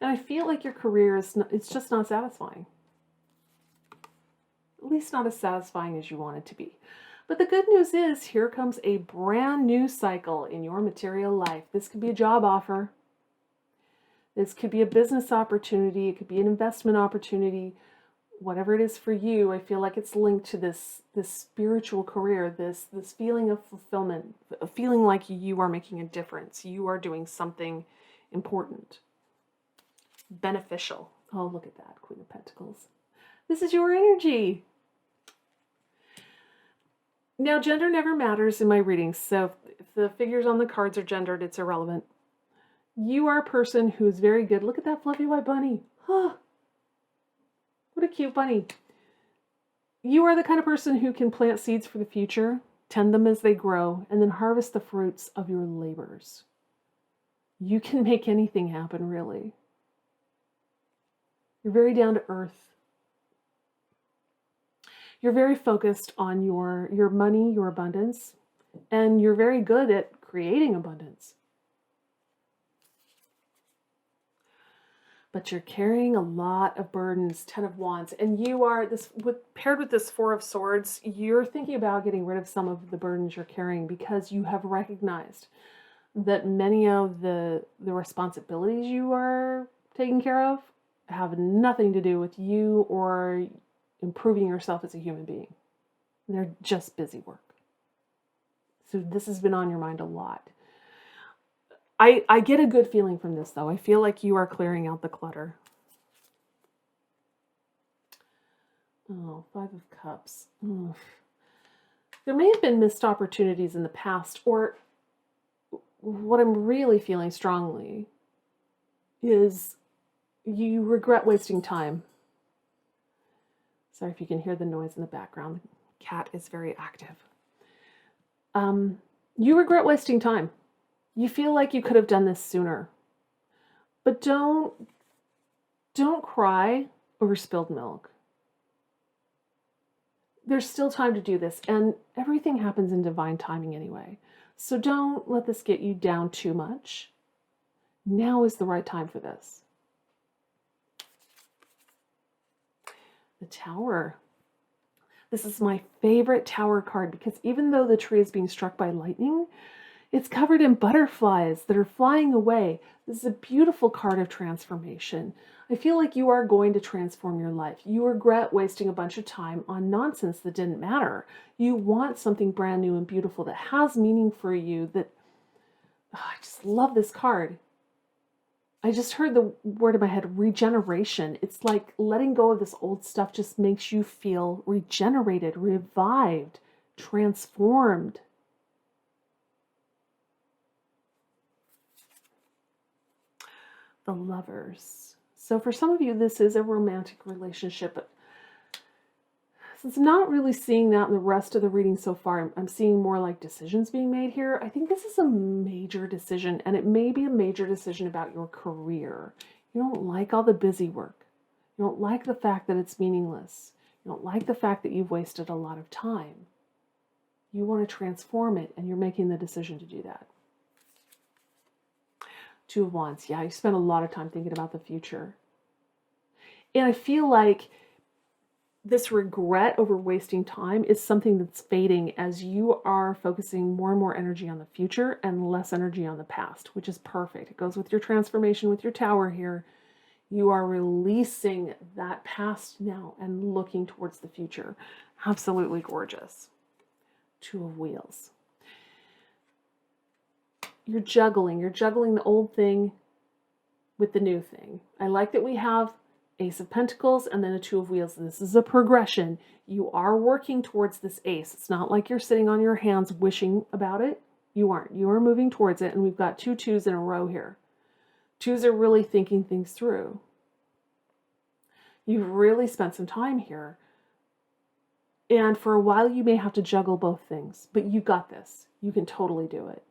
And I feel like your career it's just not satisfying. At least not as satisfying as you want it to be. But the good news is here comes a brand new cycle in your material life. This could be a job offer. This could be a business opportunity. It could be an investment opportunity. Whatever it is for you, I feel like it's linked to this spiritual career, this feeling of fulfillment, a feeling like you are making a difference. You are doing something important, beneficial. Oh, look at that, Queen of Pentacles. This is your energy. Now, gender never matters in my readings, so if the figures on the cards are gendered, it's irrelevant. You are a person who's very good. Look at that fluffy white bunny. Huh. What a cute bunny. You are the kind of person who can plant seeds for the future, tend them as they grow, and then harvest the fruits of your labors. You can make anything happen, really. You're very down to earth. You're very focused on your money, your abundance, and you're very good at creating abundance. But you're carrying a lot of burdens, 10 of Wands, and you are paired with this 4 of Swords, you're thinking about getting rid of some of the burdens you're carrying because you have recognized that many of the responsibilities you are taking care of have nothing to do with you or improving yourself as a human being. They're just busy work. So this has been on your mind a lot. I get a good feeling from this, though. I feel like you are clearing out the clutter. Oh, Five of Cups. Ugh. There may have been missed opportunities in the past, or what I'm really feeling strongly is you regret wasting time. Sorry if you can hear the noise in the background. The cat is very active. You regret wasting time. You feel like you could have done this sooner. But don't cry over spilled milk. There's still time to do this, and everything happens in divine timing anyway. So don't let this get you down too much. Now is the right time for this. The Tower. This is my favorite Tower card because even though the tree is being struck by lightning, it's covered in butterflies that are flying away. This is a beautiful card of transformation. I feel like you are going to transform your life. You regret wasting a bunch of time on nonsense that didn't matter. You want something brand new and beautiful that has meaning for you. I just love this card. I just heard the word in my head, regeneration. It's like letting go of this old stuff just makes you feel regenerated, revived, transformed. The Lovers. So for some of you, this is a romantic relationship, but since I'm not really seeing that in the rest of the reading so far, I'm seeing more like decisions being made here. I think this is a major decision, and it may be a major decision about your career. You don't like all the busy work. You don't like the fact that it's meaningless. You don't like the fact that you've wasted a lot of time. You want to transform it, and you're making the decision to do that. Two of Wands. Yeah, you spent a lot of time thinking about the future. And I feel like this regret over wasting time is something that's fading as you are focusing more and more energy on the future and less energy on the past, which is perfect. It goes with your transformation with your Tower here. You are releasing that past now and looking towards the future. Absolutely gorgeous. Two of Wheels. You're juggling the old thing with the new thing. I like that we have Ace of Pentacles and then a Two of Wheels. This is a progression. You are working towards this ace. It's not like you're sitting on your hands wishing about it. You aren't. You are moving towards it, and we've got two twos in a row here. Twos are really thinking things through. You've really spent some time here. And for a while, you may have to juggle both things, but you got this. You can totally do it.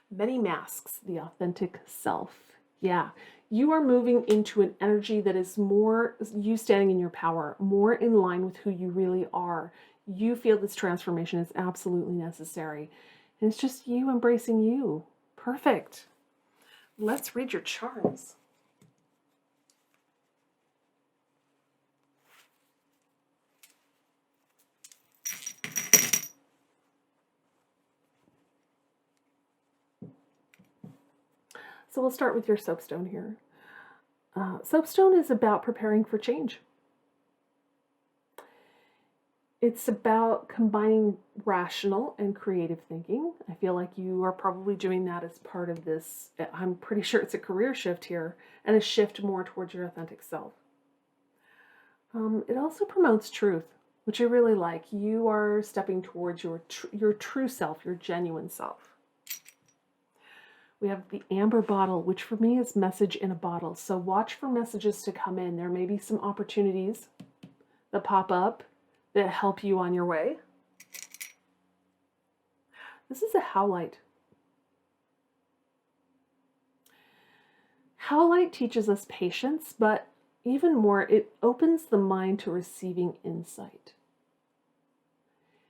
Many Masks, the authentic self. Yeah, you are moving into an energy that is more you standing in your power, more in line with who you really are. You feel this transformation is absolutely necessary. And it's just you embracing you. Perfect. Let's read your charms. So we'll start with your soapstone here. Soapstone is about preparing for change. It's about combining rational and creative thinking. I feel like you are probably doing that as part of this. I'm pretty sure it's a career shift here and a shift more towards your authentic self. It also promotes truth, which I really like. You are stepping towards your true self, your genuine self. We have the amber bottle, which for me is message in a bottle. So watch for messages to come in. There may be some opportunities that pop up that help you on your way. This is a howlite. Howlite teaches us patience, but even more, it opens the mind to receiving insight.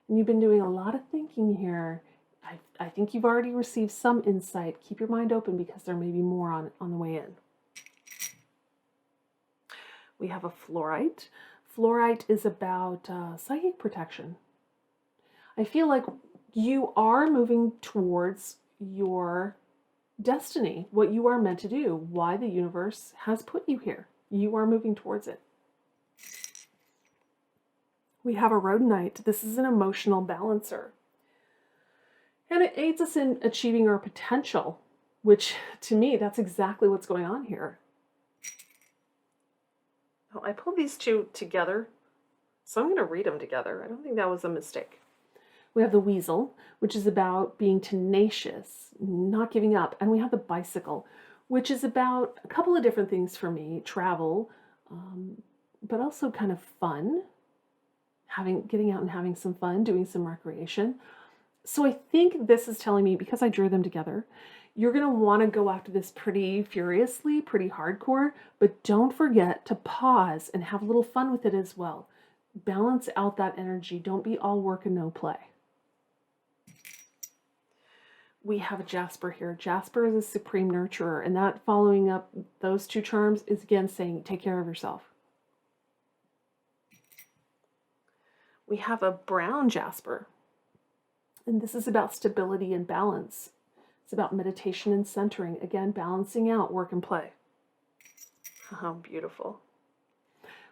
And you've been doing a lot of thinking here. I think you've already received some insight. Keep your mind open because there may be more on the way in. We have a fluorite. Fluorite is about psychic protection. I feel like you are moving towards your destiny, what you are meant to do, why the universe has put you here. You are moving towards it. We have a rhodonite. This is an emotional balancer. And it aids us in achieving our potential, which to me, that's exactly what's going on here. Well, I pulled these two together, so I'm going to read them together. I don't think that was a mistake. We have the weasel, which is about being tenacious, not giving up. And we have the bicycle, which is about a couple of different things for me, travel, but also kind of fun, getting out and having some fun, doing some recreation. So I think this is telling me, because I drew them together, you're going to want to go after this pretty furiously, pretty hardcore, but don't forget to pause and have a little fun with it as well. Balance out that energy. Don't be all work and no play. We have a Jasper here. Jasper is a supreme nurturer, and that, following up those two charms, is again saying take care of yourself. We have a brown Jasper, and this is about stability and balance. It's about meditation and centering. Again, balancing out work and play. Oh, beautiful.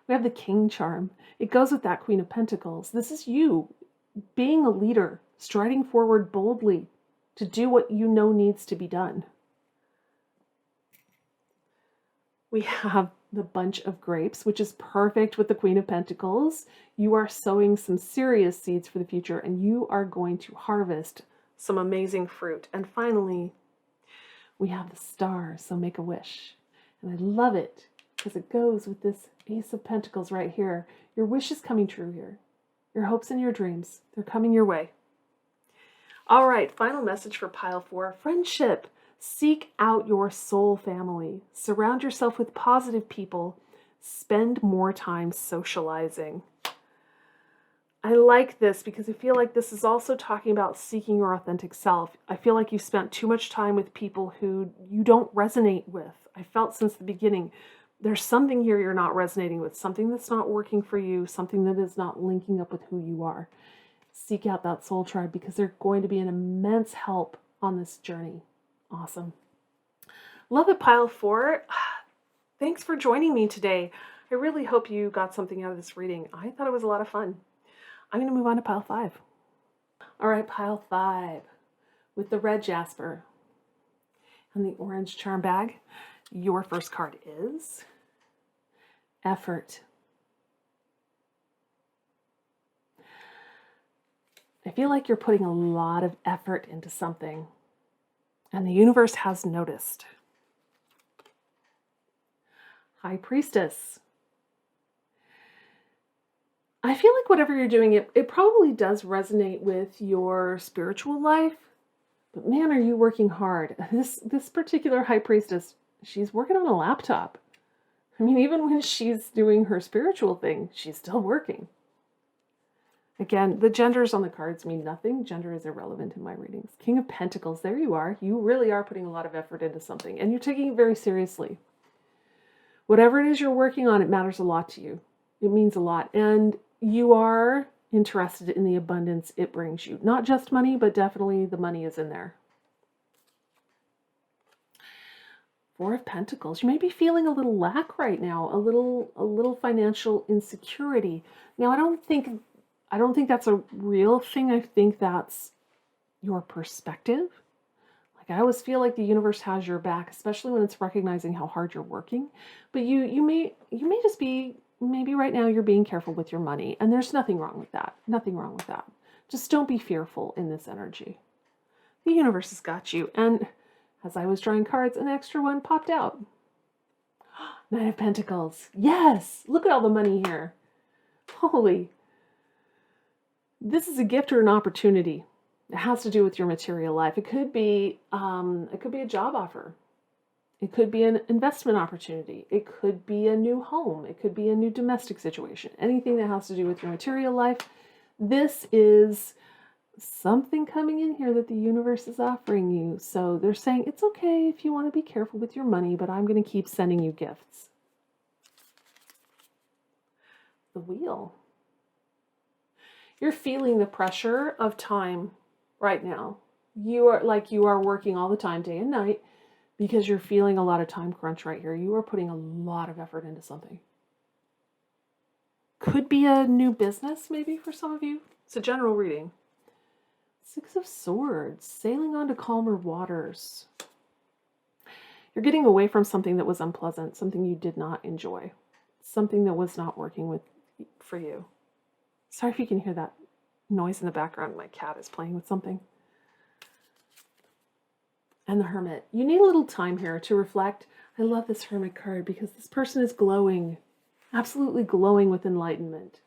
We have the King charm. It goes with that Queen of Pentacles. This is you being a leader, striding forward boldly to do what you know needs to be done. We have the bunch of grapes, which is perfect with the Queen of Pentacles. You are sowing some serious seeds for the future, and you are going to harvest some amazing fruit. And finally, we have the star, so make a wish. And I love it because it goes with this Ace of Pentacles right here. Your wish is coming true here. Your hopes and your dreams, they're coming your way. All right, final message for pile 4, friendship. Seek out your soul family. Surround yourself with positive people. Spend more time socializing. I like this because I feel like this is also talking about seeking your authentic self. I feel like you spent too much time with people who you don't resonate with. I felt since the beginning, there's something here you're not resonating with, something that's not working for you, something that is not linking up with who you are. Seek out that soul tribe because they're going to be an immense help on this journey. Awesome. Love it, pile 4. Thanks for joining me today. I really hope you got something out of this reading. I thought it was a lot of fun. I'm going to move on to pile 5. All right, pile 5 with the red Jasper and the orange charm bag. Your first card is effort. I feel like you're putting a lot of effort into something, and the universe has noticed. High Priestess. I feel like whatever you're doing, it probably does resonate with your spiritual life, but man, are you working hard. This particular High Priestess, she's working on a laptop. I mean, even when she's doing her spiritual thing, she's still working. Again, the genders on the cards mean nothing. Gender is irrelevant in my readings. King of Pentacles, there you are. You really are putting a lot of effort into something, and you're taking it very seriously. Whatever it is you're working on, it matters a lot to you. It means a lot. And you are interested in the abundance it brings you. Not just money, but definitely the money is in there. 4 of Pentacles. You may be feeling a little lack right now, a little financial insecurity. Now, I don't think that's a real thing. I think that's your perspective. Like, I always feel like the universe has your back, especially when it's recognizing how hard you're working. But you may just be, maybe right now you're being careful with your money, and there's nothing wrong with that. Nothing wrong with that. Just don't be fearful in this energy. The universe has got you. And as I was drawing cards, an extra one popped out. 9 of Pentacles. Yes! Look at all the money here. Holy. This is a gift or an opportunity. It has to do with your material life. It could be a job offer. It could be an investment opportunity. It could be a new home. It could be a new domestic situation. Anything that has to do with your material life. This is something coming in here that the universe is offering you. So they're saying it's okay if you want to be careful with your money, but I'm going to keep sending you gifts. The Wheel. You're feeling the pressure of time right now. You are working all the time, day and night, because you're feeling a lot of time crunch right here. You are putting a lot of effort into something. Could be a new business, maybe, for some of you. It's a general reading. 6 of Swords, sailing on to calmer waters. You're getting away from something that was unpleasant, something you did not enjoy. something that was not working for you. Sorry if you can hear that noise in the background. My cat is playing with something. And the Hermit. You need a little time here to reflect. I love this Hermit card because this person is glowing, absolutely glowing with enlightenment.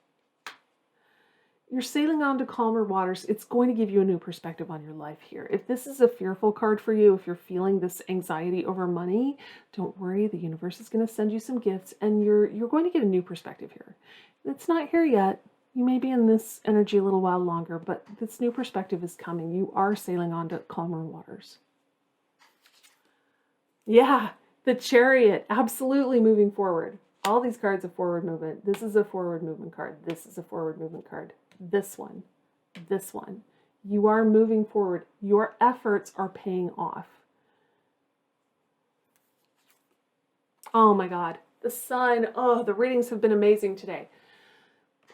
You're sailing on to calmer waters. It's going to give you a new perspective on your life here. If this is a fearful card for you, if you're feeling this anxiety over money, don't worry. The universe is going to send you some gifts and you're going to get a new perspective here. It's not here yet. You may be in this energy a little while longer, but this new perspective is coming. You are sailing on to calmer waters. Yeah, the Chariot, absolutely moving forward. All these cards are forward movement. This is a forward movement card. This is a forward movement card. This one. You are moving forward. Your efforts are paying off. Oh my God. The Sun. Oh, the readings have been amazing today.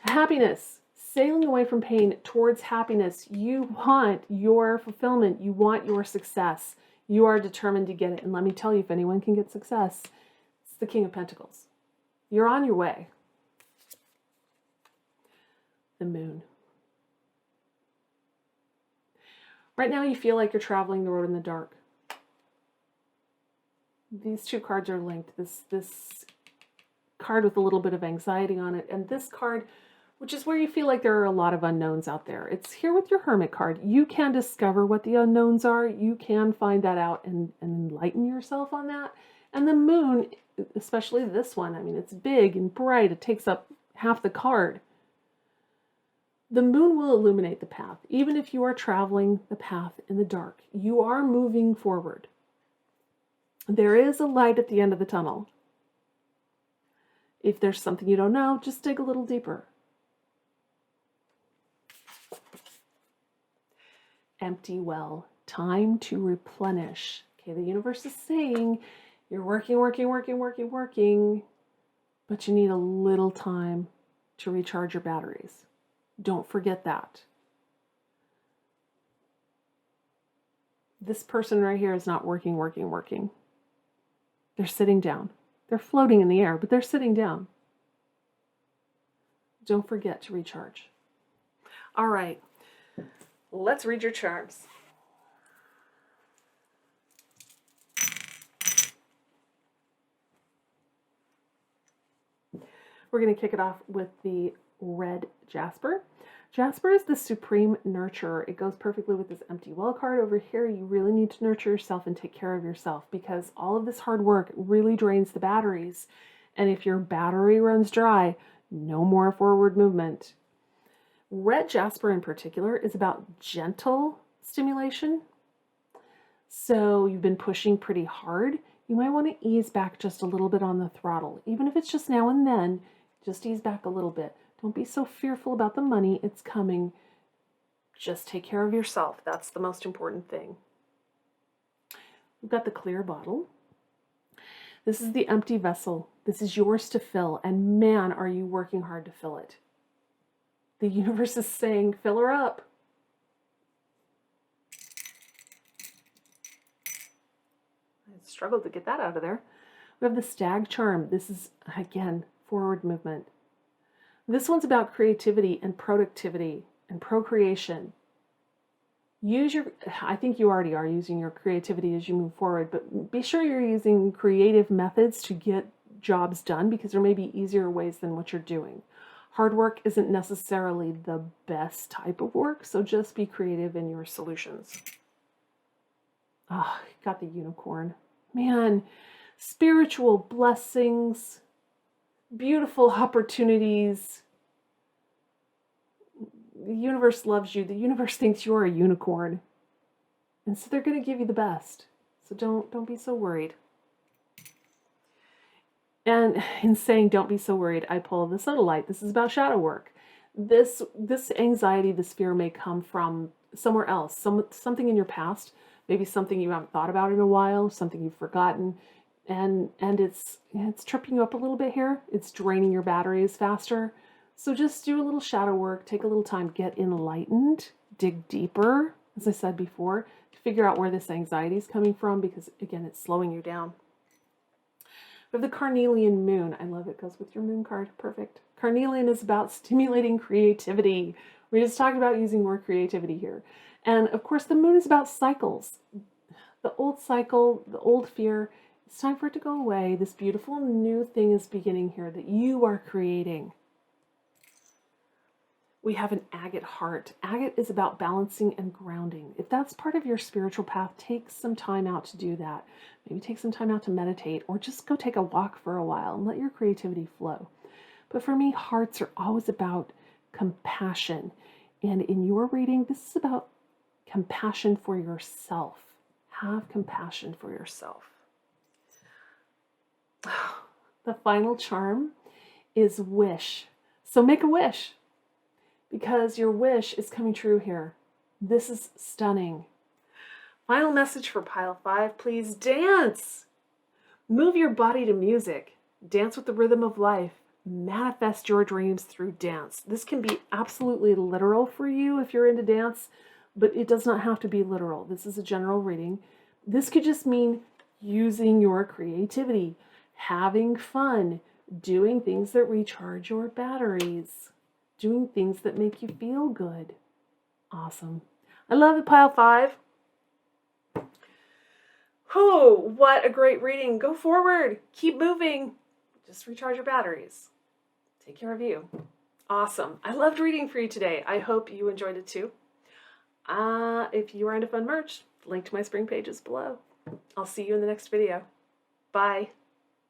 Happiness. Sailing away from pain towards happiness. You want your fulfillment. You want your success. You are determined to get it. And let me tell you, if anyone can get success, it's the King of Pentacles. You're on your way. The Moon. Right now you feel like you're traveling the road in the dark. These two cards are linked. This card with a little bit of anxiety on it, and this card, which is where you feel like there are a lot of unknowns out there. It's here with your Hermit card. You can discover what the unknowns are. You can find that out and enlighten yourself on that. And the Moon, especially this one, I mean, it's big and bright. It takes up half the card. The Moon will illuminate the path. Even if you are traveling the path in the dark, you are moving forward. There is a light at the end of the tunnel. If there's something you don't know, just dig a little deeper. Empty well. Time to replenish. Okay, the universe is saying you're working, but you need a little time to recharge your batteries. Don't forget that. This person right here is not working. They're sitting down. They're floating in the air, but they're sitting down. Don't forget to recharge. All right. Let's read your charms. We're going to kick it off with the red jasper. Jasper is the supreme nurturer. It goes perfectly with this empty well card over here. You really need to nurture yourself and take care of yourself because all of this hard work really drains the batteries. And if your battery runs dry, no more forward movement. Red jasper in particular is about gentle stimulation. So you've been pushing pretty hard. You might want to ease back just a little bit on the throttle. Even if it's just now and then, just ease back a little bit. Don't be so fearful about the money. It's coming. Just take care of yourself. That's the most important thing. We've got the clear bottle. This is the empty vessel. This is yours to fill. And man, are you working hard to fill it. The universe is saying, fill her up. I struggled to get that out of there. We have the stag charm. This is, again, forward movement. This one's about creativity and productivity and procreation. I think you already are using your creativity as you move forward, but be sure you're using creative methods to get jobs done because there may be easier ways than what you're doing. Hard work isn't necessarily the best type of work, so just be creative in your solutions. Ah, oh, got the unicorn. Man, spiritual blessings, beautiful opportunities. The universe loves you. The universe thinks you're a unicorn. And so they're going to give you the best. So don't be so worried. And in saying don't be so worried, I pull the sodalite. This is about shadow work. This anxiety, this fear may come from somewhere else, something in your past, maybe something you haven't thought about in a while, something you've forgotten, and it's tripping you up a little bit here. It's draining your batteries faster. So just do a little shadow work, take a little time, get enlightened, dig deeper, as I said before, to figure out where this anxiety is coming from because, again, it's slowing you down. We have the carnelian moon. I love it. Goes with your moon card. Perfect. Carnelian is about stimulating creativity. We just talked about using more creativity here. And of course, the moon is about cycles. The old cycle, the old fear, it's time for it to go away. This beautiful new thing is beginning here that you are creating. We have an agate heart. Agate is about balancing and grounding. If that's part of your spiritual path, take some time out to do that. Maybe take some time out to meditate, or just go take a walk for a while and let your creativity flow. But for me, hearts are always about compassion. And in your reading, this is about compassion for yourself. Have compassion for yourself. The final charm is wish. So make a wish, because your wish is coming true here. This is stunning. Final message for pile 5, please dance. Move your body to music. Dance with the rhythm of life. Manifest your dreams through dance. This can be absolutely literal for you if you're into dance, but it does not have to be literal. This is a general reading. This could just mean using your creativity, having fun, doing things that recharge your batteries, doing things that make you feel good. Awesome. I love it, pile 5. Oh, what a great reading. Go forward. Keep moving. Just recharge your batteries. Take care of you. Awesome. I loved reading for you today. I hope you enjoyed it too. If you are into fun merch, link to my spring page is below. I'll see you in the next video. Bye.